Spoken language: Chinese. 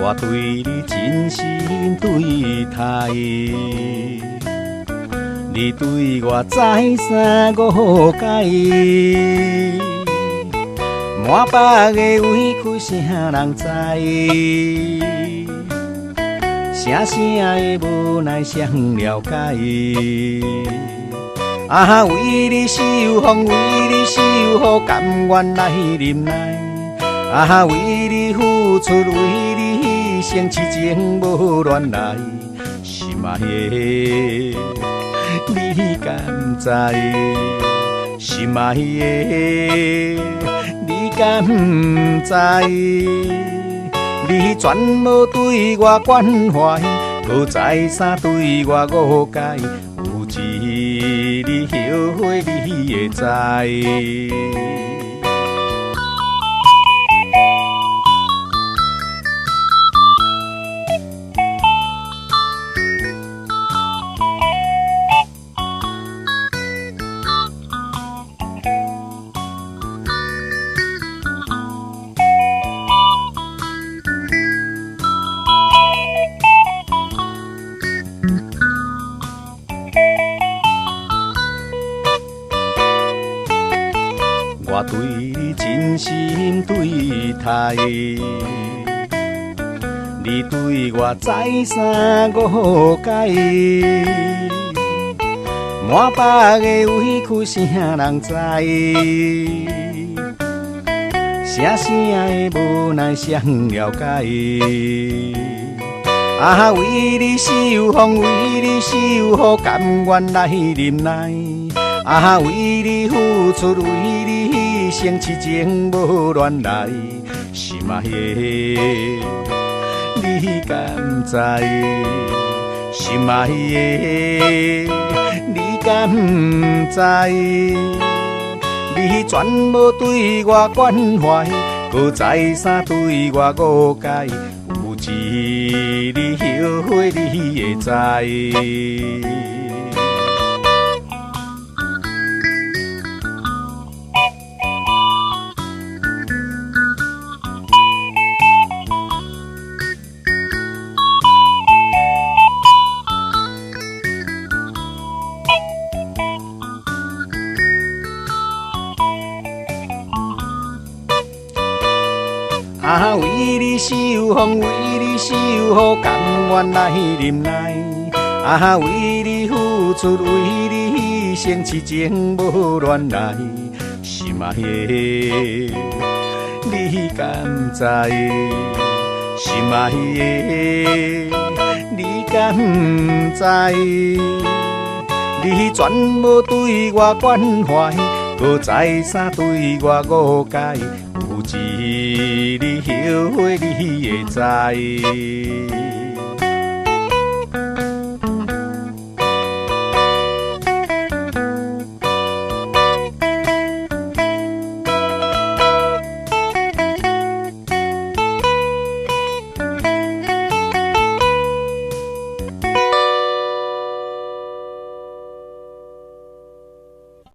我对你真心对待，你对我再三误解，满腹的委屈谁人知？声声的无奈谁了解？为你受风，为你受雨，甘愿来忍耐。为你付出，为你牺牲，痴情无乱来。心爱的，你敢知？心爱的，你敢知？你全无对我关怀，搁再三对我误解。有一日后悔，你会知。我对你真心对待，你对我再三误解，满腹的委屈谁人知？声声的无奈谁了解？为你受风，为你受雨，甘愿来忍耐。为你付出，为你牺牲，痴情无乱来。心爱的，你敢知？心爱的，你敢知？你全无对我关怀，搁再三对我误解。有一日后悔，你会知。为你受风，为你受雨，甘愿来忍耐。为你付出，为你牺牲，痴情无乱来。心爱的，你敢知？心爱的，你敢知？你全无对我关怀，搁再三对我误解。有一日后悔，你会知。